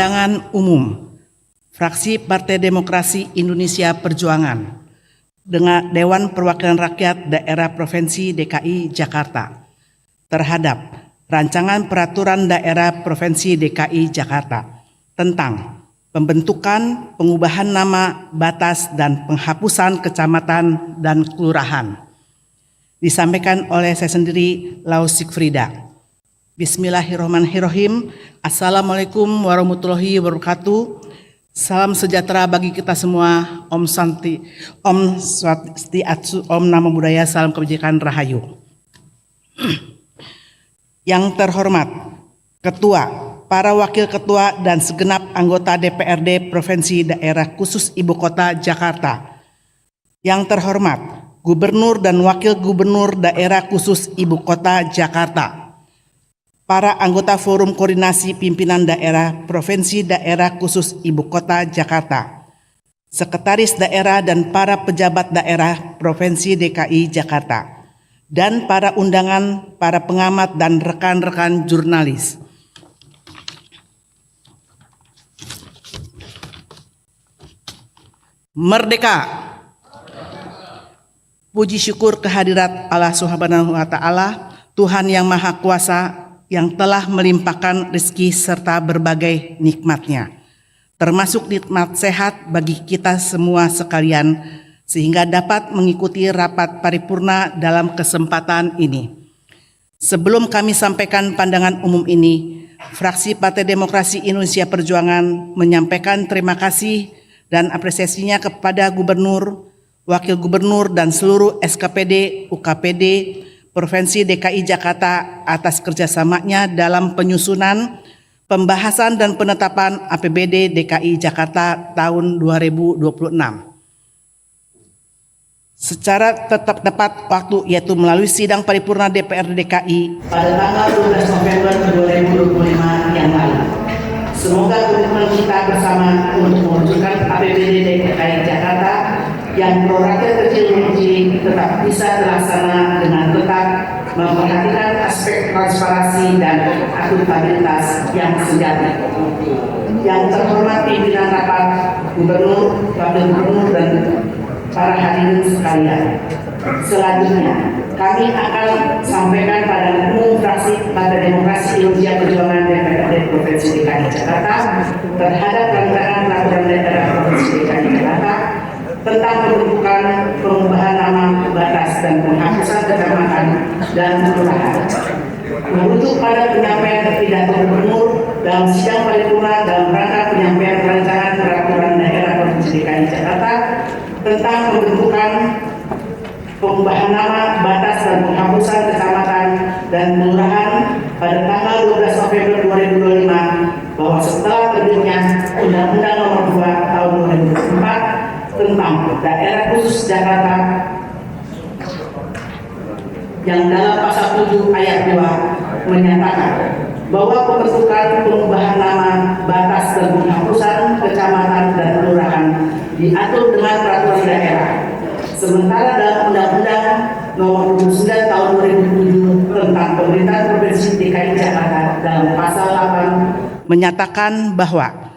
Pandangan umum Fraksi Partai Demokrasi Indonesia Perjuangan dengan Dewan Perwakilan Rakyat Daerah Provinsi DKI Jakarta terhadap Rancangan Peraturan Daerah Provinsi DKI Jakarta tentang pembentukan, pengubahan nama, batas, dan penghapusan kecamatan dan kelurahan. Disampaikan oleh saya sendiri, Laus Sigfrida. Bismillahirrahmanirrahim. Assalamualaikum warahmatullahi wabarakatuh. Salam sejahtera bagi kita semua. Om Santi, Om Swastiastu, Om Namo Buddhaya, salam kebajikan Rahayu. Yang terhormat Ketua, para Wakil Ketua dan segenap anggota DPRD Provinsi Daerah Khusus Ibu Kota Jakarta. Yang terhormat Gubernur dan Wakil Gubernur Daerah Khusus Ibu Kota Jakarta. Para anggota Forum Koordinasi Pimpinan Daerah Provinsi Daerah Khusus Ibu Kota Jakarta, Sekretaris Daerah dan para pejabat daerah Provinsi DKI Jakarta, dan para undangan, para pengamat dan rekan-rekan jurnalis. Merdeka! Puji syukur kehadirat Allah Subhanahu wa Ta'ala, Tuhan yang Maha Kuasa, yang telah melimpahkan rezeki serta berbagai nikmatnya, termasuk nikmat sehat bagi kita semua sekalian, sehingga dapat mengikuti rapat paripurna dalam kesempatan ini. Sebelum kami sampaikan pandangan umum ini, Fraksi Partai Demokrasi Indonesia Perjuangan menyampaikan terima kasih dan apresiasinya kepada Gubernur, Wakil Gubernur, dan seluruh SKPD, UKPD, Provinsi DKI Jakarta atas kerjasamanya dalam penyusunan, pembahasan dan penetapan APBD DKI Jakarta tahun 2026. Secara tepat waktu, yaitu melalui sidang paripurna DPRD DKI pada tanggal 12 November 2025 yang lalu. Semoga komitmen kita bersama untuk mewujudkan APBD DKI Jakarta yang prorakyat kecil tetap bisa terlaksana dengan tetap memperhatikan aspek transparansi dan akuntabilitas yang sejati. Yang terhormat pimpinan rapat, Gubernur, Wakil Gubernur, dan para hadirin sekalian. Selanjutnya, kami akan sampaikan pandangan umum Fraksi Partai Demokrasi Indonesia Perjuangan DPRD Provinsi DKI Jakarta terhadap rancangan peraturan daerah Provinsi DKI Jakarta tentang pembentukan, pengubahan nama, batas, dan penghapusan kecamatan dan kelurahan. Merujuk pada penyampaian pidato Gubernur dalam sidang paripurna dalam rangka penyampaian rancangan peraturan daerah Provinsi DKI Jakarta tentang pembentukan, pengubahan nama, batas, dan penghapusan kecamatan dan kelurahan pada tanggal 12 November 2025 bahwa setelah terbitnya Undang-Undang Nomor 2 Tahun 2004 tentang Daerah Khusus Jakarta yang dalam pasal 7 ayat 2 menyatakan bahwa pembentukan, pengubahan nama, batas, dan penghapusan kecamatan dan kelurahan diatur dengan peraturan daerah. Sementara dalam Undang-Undang Nomor 29 Tahun 2007 tentang Pemerintahan Provinsi DKI Jakarta dalam pasal 8 menyatakan bahwa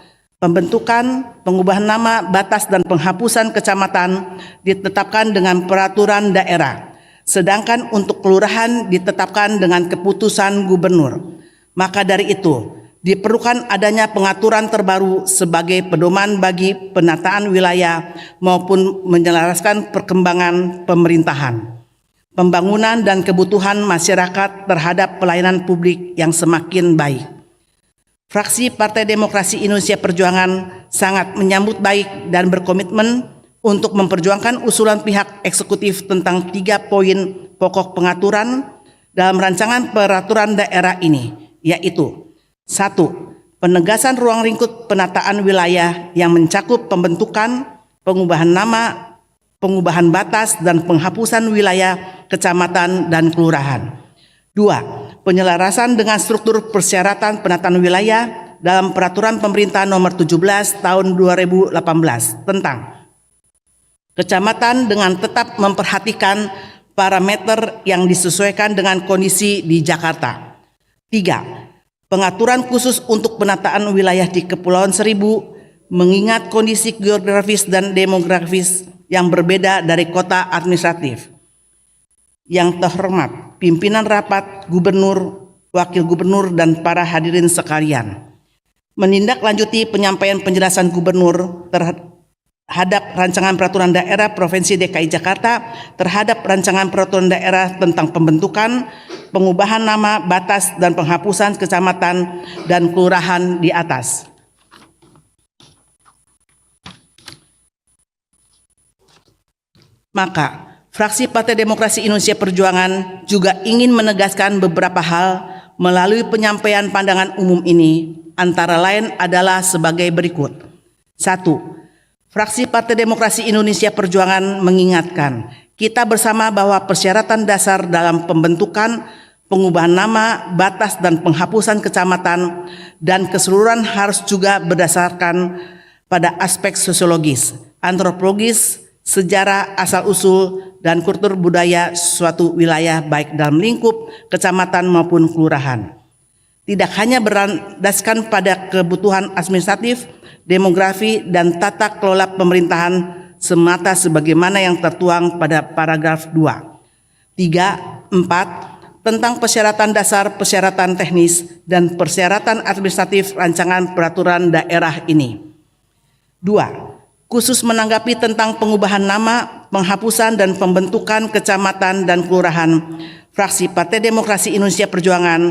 pembentukan, pengubahan nama, batas, dan penghapusan kecamatan ditetapkan dengan peraturan daerah, sedangkan untuk kelurahan ditetapkan dengan keputusan gubernur. Maka dari itu, diperlukan adanya pengaturan terbaru sebagai pedoman bagi penataan wilayah maupun menyelaraskan perkembangan pemerintahan, pembangunan, dan kebutuhan masyarakat terhadap pelayanan publik yang semakin baik. Fraksi Partai Demokrasi Indonesia Perjuangan sangat menyambut baik dan berkomitmen untuk memperjuangkan usulan pihak eksekutif tentang 3 poin pokok pengaturan dalam rancangan peraturan daerah ini, yaitu 1. Penegasan ruang lingkup penataan wilayah yang mencakup pembentukan, pengubahan nama, pengubahan batas, dan penghapusan wilayah kecamatan dan kelurahan. 2. Penyelarasan dengan struktur persyaratan penataan wilayah dalam Peraturan Pemerintah Nomor 17 Tahun 2018 tentang kecamatan dengan tetap memperhatikan parameter yang disesuaikan dengan kondisi di Jakarta. 3. Pengaturan khusus untuk penataan wilayah di Kepulauan Seribu mengingat kondisi geografis dan demografis yang berbeda dari kota administratif. Yang terhormat, pimpinan rapat, gubernur, wakil gubernur, dan para hadirin sekalian. Menindaklanjuti penyampaian penjelasan gubernur terhadap rancangan peraturan daerah Provinsi DKI Jakarta terhadap rancangan peraturan daerah tentang pembentukan, pengubahan nama, batas, dan penghapusan kecamatan dan kelurahan di atas. Maka, fraksi Partai Demokrasi Indonesia Perjuangan juga ingin menegaskan beberapa hal melalui penyampaian pandangan umum ini, antara lain adalah sebagai berikut. 1. Fraksi Partai Demokrasi Indonesia Perjuangan mengingatkan kita bersama bahwa persyaratan dasar dalam pembentukan, pengubahan nama, batas, dan penghapusan kecamatan dan keseluruhan harus juga berdasarkan pada aspek sosiologis, antropologis, sejarah, asal-usul, dan kultur budaya suatu wilayah baik dalam lingkup kecamatan maupun kelurahan. Tidak hanya berdasarkan pada kebutuhan administratif, demografi, dan tata kelola pemerintahan semata sebagaimana yang tertuang pada paragraf 2. 3, 4 tentang persyaratan dasar, persyaratan teknis, dan persyaratan administratif rancangan peraturan daerah ini. 2. Khusus menanggapi tentang pengubahan nama, penghapusan, dan pembentukan kecamatan dan kelurahan, fraksi Partai Demokrasi Indonesia Perjuangan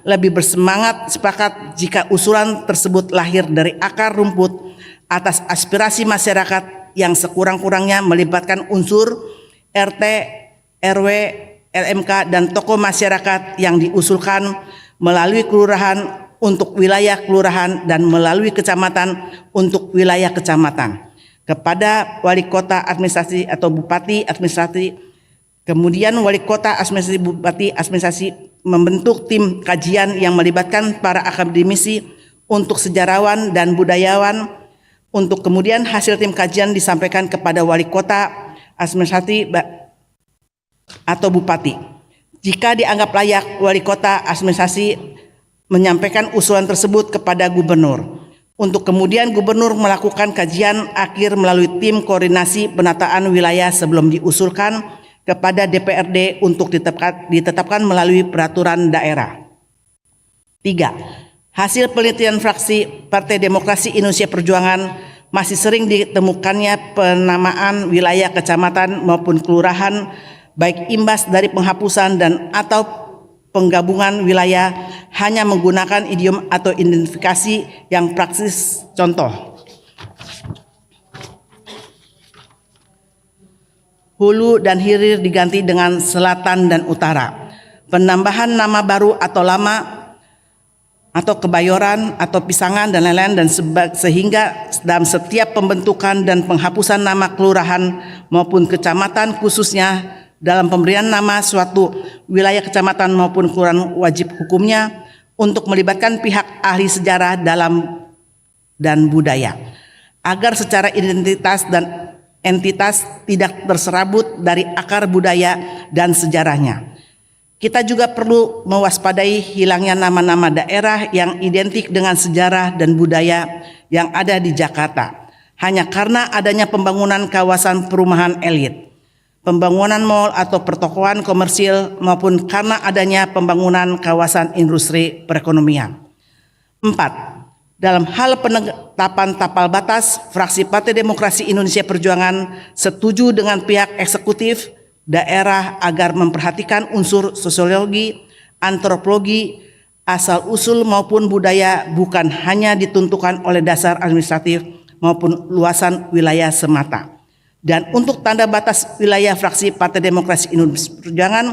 lebih bersemangat sepakat jika usulan tersebut lahir dari akar rumput atas aspirasi masyarakat yang sekurang-kurangnya melibatkan unsur RT, RW, LMK, dan tokoh masyarakat yang diusulkan melalui kelurahan untuk wilayah kelurahan dan melalui kecamatan untuk wilayah kecamatan. Kepada wali kota administrasi atau bupati administrasi, kemudian wali kota administrasi, bupati administrasi membentuk tim kajian yang melibatkan para akademisi untuk sejarawan dan budayawan, untuk kemudian hasil tim kajian disampaikan kepada wali kota administrasi atau bupati. Jika dianggap layak, wali kota administrasi menyampaikan usulan tersebut kepada gubernur. Untuk kemudian gubernur melakukan kajian akhir melalui tim koordinasi penataan wilayah sebelum diusulkan kepada DPRD untuk ditetapkan melalui peraturan daerah. 3. Hasil penelitian fraksi Partai Demokrasi Indonesia Perjuangan masih sering ditemukannya penamaan wilayah kecamatan maupun kelurahan baik imbas dari penghapusan dan atau penggabungan wilayah hanya menggunakan idiom atau identifikasi yang praktis. Contoh, hulu dan hilir diganti dengan selatan dan utara. Penambahan nama baru atau lama atau kebayoran atau pisangan dan lain-lain, dan sehingga dalam setiap pembentukan dan penghapusan nama kelurahan maupun kecamatan, khususnya dalam pemberian nama suatu wilayah kecamatan maupun kelurahan, wajib hukumnya untuk melibatkan pihak ahli sejarah dalam dan budaya agar secara identitas dan entitas tidak terserabut dari akar budaya dan sejarahnya. Kita juga perlu mewaspadai hilangnya nama-nama daerah yang identik dengan sejarah dan budaya yang ada di Jakarta hanya karena adanya pembangunan kawasan perumahan elit, pembangunan mal atau pertokoan komersil, maupun karena adanya pembangunan kawasan industri perekonomian. 4. Dalam hal penetapan tapal batas, fraksi Partai Demokrasi Indonesia Perjuangan setuju dengan pihak eksekutif daerah agar memperhatikan unsur sosiologi, antropologi, asal-usul maupun budaya, bukan hanya ditentukan oleh dasar administratif maupun luasan wilayah semata. Dan untuk tanda batas wilayah, fraksi Partai Demokrasi Indonesia Perjuangan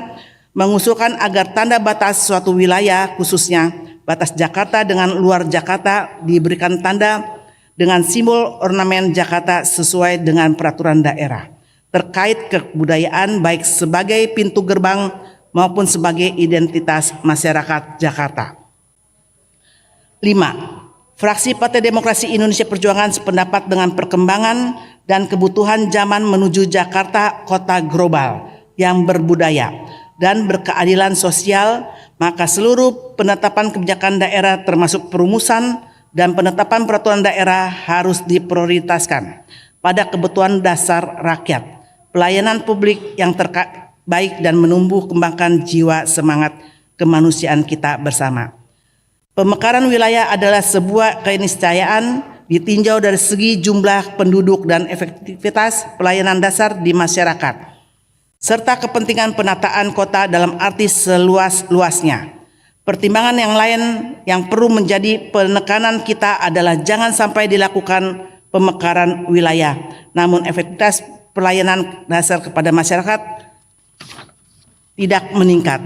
mengusulkan agar tanda batas suatu wilayah, khususnya batas Jakarta dengan luar Jakarta, diberikan tanda dengan simbol ornamen Jakarta sesuai dengan peraturan daerah terkait kebudayaan baik sebagai pintu gerbang maupun sebagai identitas masyarakat Jakarta. 5. Fraksi Partai Demokrasi Indonesia Perjuangan sependapat dengan perkembangan dan kebutuhan zaman menuju Jakarta kota global yang berbudaya dan berkeadilan sosial, maka seluruh penetapan kebijakan daerah termasuk perumusan dan penetapan peraturan daerah harus diprioritaskan pada kebutuhan dasar rakyat, pelayanan publik yang terbaik dan menumbuh kembangkan jiwa semangat kemanusiaan kita bersama. Pemekaran wilayah adalah sebuah keniscayaan ditinjau dari segi jumlah penduduk dan efektivitas pelayanan dasar di masyarakat, serta kepentingan penataan kota dalam arti seluas-luasnya. Pertimbangan yang lain yang perlu menjadi penekanan kita adalah jangan sampai dilakukan pemekaran wilayah, namun efektivitas pelayanan dasar kepada masyarakat tidak meningkat.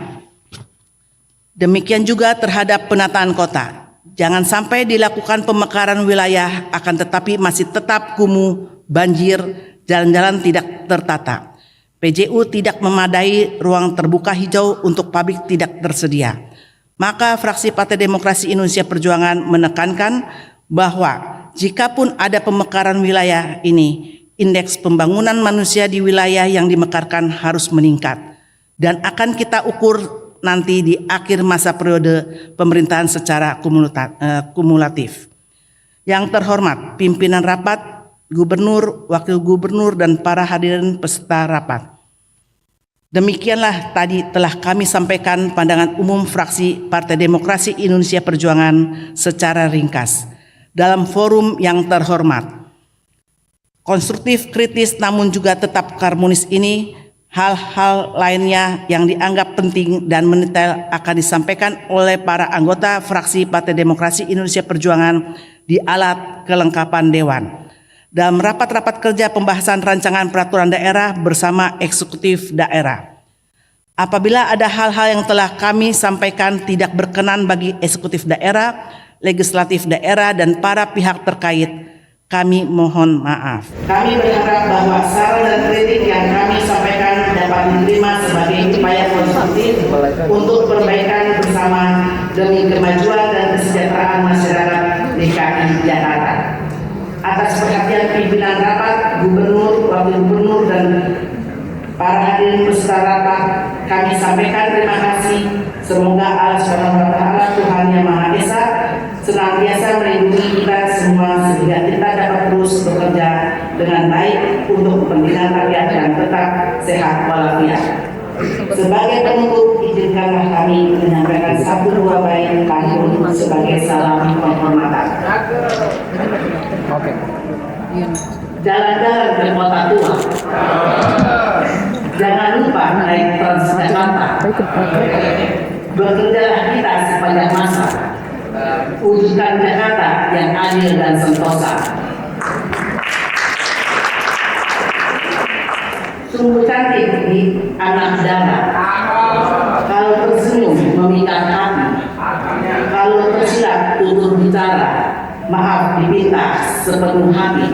Demikian juga terhadap penataan kota. Jangan sampai dilakukan pemekaran wilayah akan tetapi masih tetap kumuh, banjir, jalan-jalan tidak tertata. PJU tidak memadai ruang terbuka hijau untuk publik tidak tersedia. Maka fraksi Partai Demokrasi Indonesia Perjuangan menekankan bahwa jikapun ada pemekaran wilayah ini, indeks pembangunan manusia di wilayah yang dimekarkan harus meningkat dan akan kita ukur nanti di akhir masa periode pemerintahan secara kumulatif. Yang terhormat pimpinan rapat, gubernur, wakil gubernur, dan para hadirin peserta rapat. Demikianlah tadi telah kami sampaikan pandangan umum fraksi Partai Demokrasi Indonesia Perjuangan secara ringkas dalam forum yang terhormat. Konstruktif, kritis, namun juga tetap harmonis ini, hal-hal lainnya yang dianggap penting dan mendetail akan disampaikan oleh para anggota fraksi Partai Demokrasi Indonesia Perjuangan di alat kelengkapan Dewan dalam rapat-rapat kerja pembahasan rancangan peraturan daerah bersama eksekutif daerah. Apabila ada hal-hal yang telah kami sampaikan tidak berkenan bagi eksekutif daerah, legislatif daerah, dan para pihak terkait, kami mohon maaf. Kami berharap bahwa saran dan kritik yang kami sampaikan dapat diterima sebagai upaya konstruktif untuk perbaikan bersama demi kemajuan dan kesejahteraan masyarakat DKI Jakarta. Atas perhatian pimpinan rapat, gubernur, wakil gubernur, dan para hadirin peserta rapat, kami sampaikan terima kasih. Semoga Allah SWT, Tuhan Yang Maha Esa, senantiasa melindungi kita semua sehingga kita dapat terus bekerja dengan baik untuk kepentingan rakyat dan tetap sehat walafiat. Sebagai penutup, izinkanlah kami menyampaikan satu dua bait pantun sebagai salam penghormatan. Jalan-jalan ke kota tua, jangan lupa naik Transjakarta. Bekerjalah kita sepanjang masa, wujudkan Jakarta yang adil dan sentosa. Sungguh cantik di anak darah, kalau tersenyum memikat hati, kalau tersilap tutur bicara, maaf diminta sepenuh hati.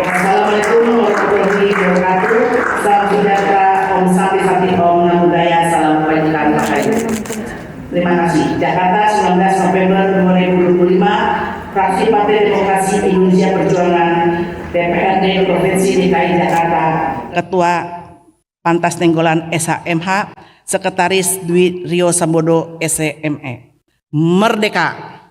Wassalamualaikum warahmatullahi wabarakatuh. Salam sejahtera, Om Santi Santi, Om Namo Buddhaya, salam kebajikan rahayu. Terima kasih. Jakarta, 19 November 2025, fraksi Partai Demokrasi Indonesia Perjuangan, DPRD Provinsi DKI Jakarta, Ketua Pantas Nenggolan SHMH, Sekretaris Dwi Rio Sambodo SME. Merdeka!